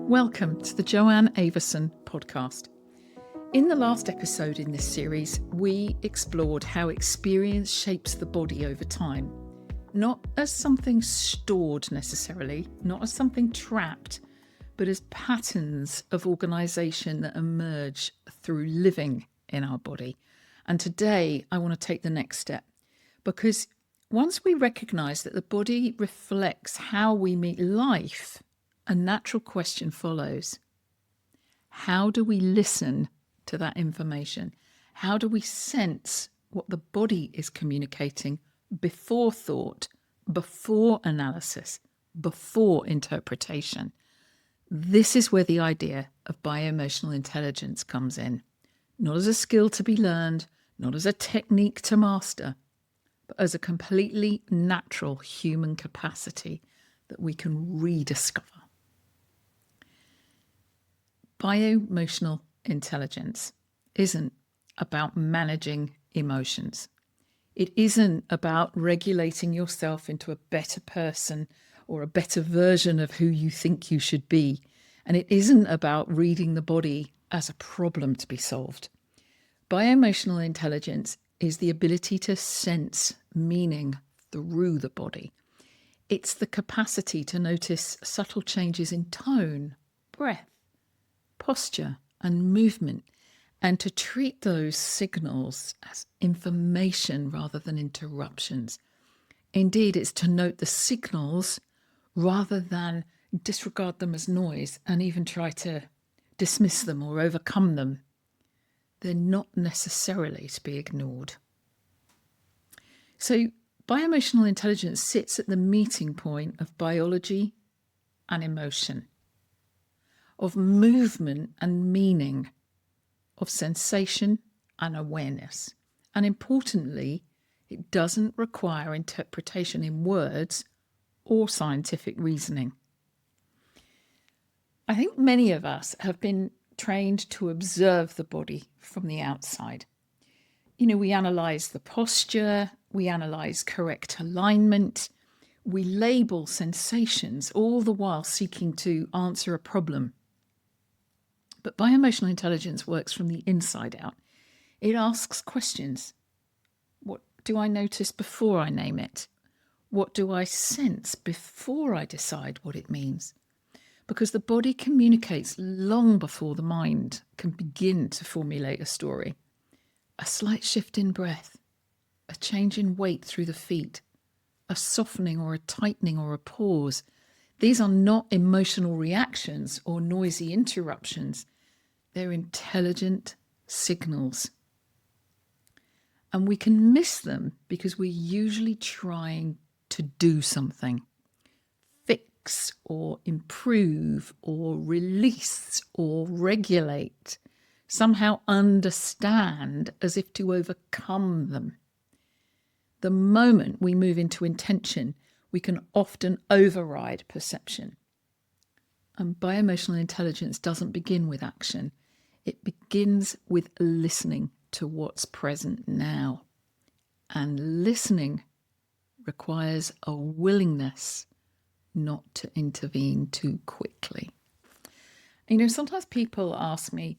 Welcome to the Joanne Avison podcast. In the last episode in this series, we explored how experience shapes the body over time, not as something stored necessarily, not as something trapped, but as patterns of organisation that emerge through living in our body. And today I want to take the next step, because once we recognise that the body reflects how we meet life, a natural question follows. How do we listen to that information? How do we sense what the body is communicating before thought, before analysis, before interpretation? This is where the idea of bioemotional intelligence comes in. Not as a skill to be learned, not as a technique to master, but as a completely natural human capacity that we can rediscover. Bioemotional intelligence isn't about managing emotions. It isn't about regulating yourself into a better person or a better version of who you think you should be. And it isn't about reading the body as a problem to be solved. Bioemotional intelligence is the ability to sense meaning through the body. It's the capacity to notice subtle changes in tone, breath, posture and movement, and to treat those signals as information rather than interruptions. Indeed, it's to note the signals rather than disregard them as noise and even try to dismiss them or overcome them. They're not necessarily to be ignored. So, bioemotional intelligence sits at the meeting point of biology and emotion, of movement and meaning, of sensation and awareness. And importantly, it doesn't require interpretation in words or scientific reasoning. I think many of us have been trained to observe the body from the outside. We analyse the posture, we analyse correct alignment, we label sensations, all the while seeking to answer a problem. But bioemotional intelligence works from the inside out. It asks questions. What do I notice before I name it? What do I sense before I decide what it means? Because the body communicates long before the mind can begin to formulate a story. A slight shift in breath, a change in weight through the feet, a softening or a tightening or a pause. These are not emotional reactions or noisy interruptions. They're intelligent signals. And we can miss them because we're usually trying to do something. Fix or improve or release or regulate. Somehow understand as if to overcome them. The moment we move into intention, we can often override perception. And bioemotional intelligence doesn't begin with action. It begins with listening to what's present now. And listening requires a willingness not to intervene too quickly. Sometimes people ask me,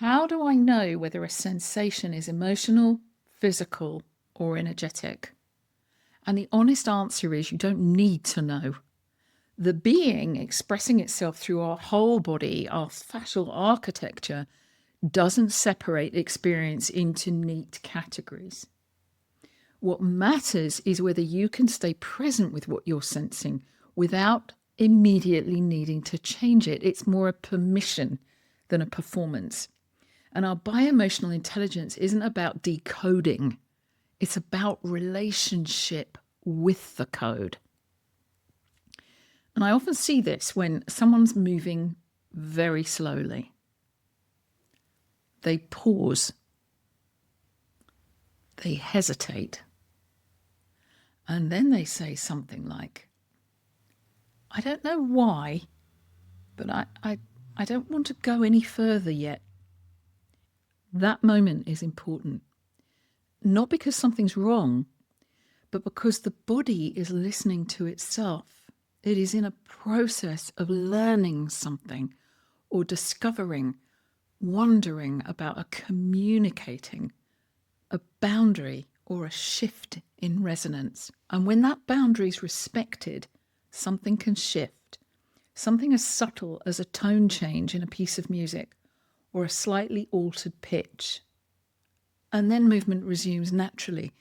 how do I know whether a sensation is emotional, physical, or energetic? And the honest answer is you don't need to know. The being expressing itself through our whole body, our fascial architecture, doesn't separate experience into neat categories. What matters is whether you can stay present with what you're sensing without immediately needing to change it. It's more a permission than a performance. And our bioemotional intelligence isn't about decoding. It's about relationship with the code. And I often see this when someone's moving very slowly. They pause. They hesitate. And then they say something like, I don't know why, but I don't want to go any further yet. That moment is important. Not because something's wrong, but because the body is listening to itself. It is in a process of learning something or discovering, wondering about, a communicating a boundary or a shift in resonance. And when that boundary is respected, something can shift. Something as subtle as a tone change in a piece of music or a slightly altered pitch. And then movement resumes naturally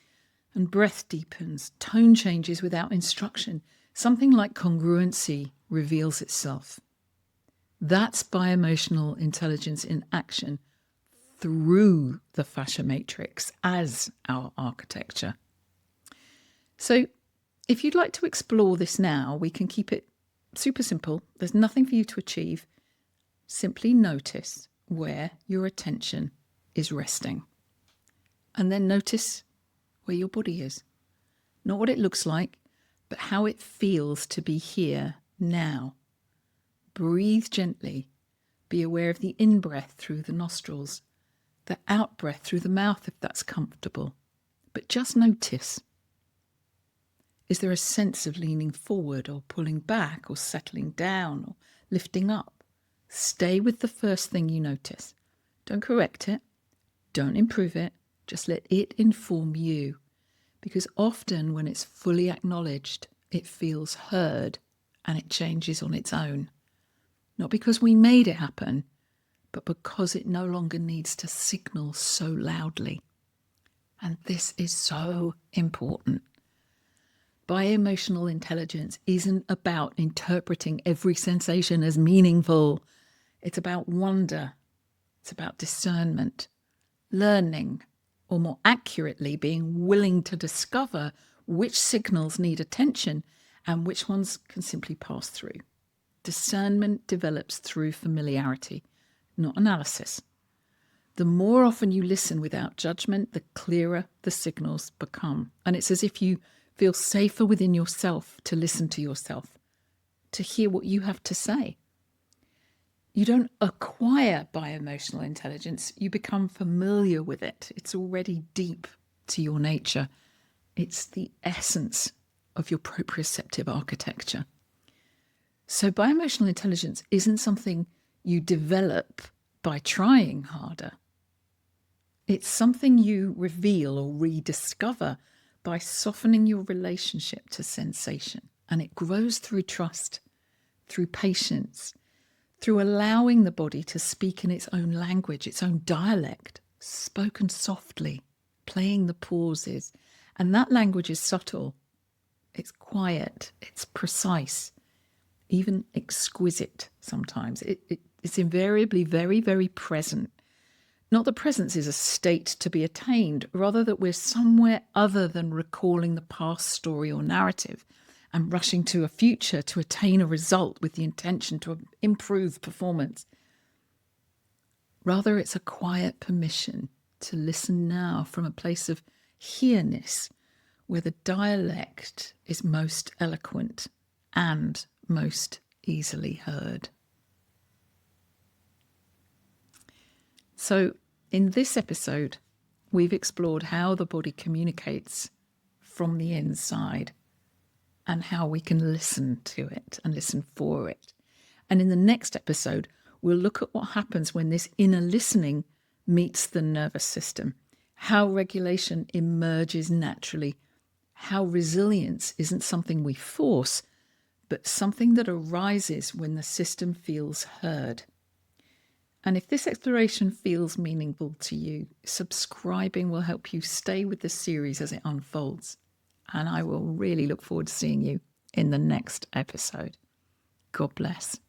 and breath deepens, tone changes without instruction. Something like congruency reveals itself. That's bioemotional intelligence in action through the fascia matrix as our architecture. So if you'd like to explore this now, we can keep it super simple. There's nothing for you to achieve. Simply notice where your attention is resting. And then notice where your body is. Not what it looks like, but how it feels to be here now. Breathe gently. Be aware of the in-breath through the nostrils, the out-breath through the mouth if that's comfortable. But just notice. Is there a sense of leaning forward or pulling back or settling down or lifting up? Stay with the first thing you notice. Don't correct it. Don't improve it. Just let it inform you. Because often when it's fully acknowledged, it feels heard and it changes on its own. Not because we made it happen, but because it no longer needs to signal so loudly. And this is so important. Bioemotional intelligence isn't about interpreting every sensation as meaningful. It's about wonder. It's about discernment, learning, or more accurately, being willing to discover which signals need attention and which ones can simply pass through. Discernment develops through familiarity, not analysis. The more often you listen without judgment, the clearer the signals become. And it's as if you feel safer within yourself to listen to yourself, to hear what you have to say. You don't acquire bioemotional intelligence, you become familiar with it. It's already deep to your nature. It's the essence of your proprioceptive architecture. So bioemotional intelligence isn't something you develop by trying harder. It's something you reveal or rediscover by softening your relationship to sensation. And it grows through trust, through patience, through allowing the body to speak in its own language, its own dialect, spoken softly, playing the pauses. And that language is subtle. It's quiet. It's precise, even exquisite sometimes. It's invariably very, very present. Not that presence is a state to be attained, rather that we're somewhere other than recalling the past story or narrative and rushing to a future to attain a result with the intention to improve performance. Rather, it's a quiet permission to listen now from a place of here-ness, where the dialect is most eloquent and most easily heard. So in this episode, we've explored how the body communicates from the inside and how we can listen to it and listen for it. And in the next episode, we'll look at what happens when this inner listening meets the nervous system, how regulation emerges naturally, how resilience isn't something we force, but something that arises when the system feels heard. And if this exploration feels meaningful to you, subscribing will help you stay with the series as it unfolds. And I will really look forward to seeing you in the next episode. God bless.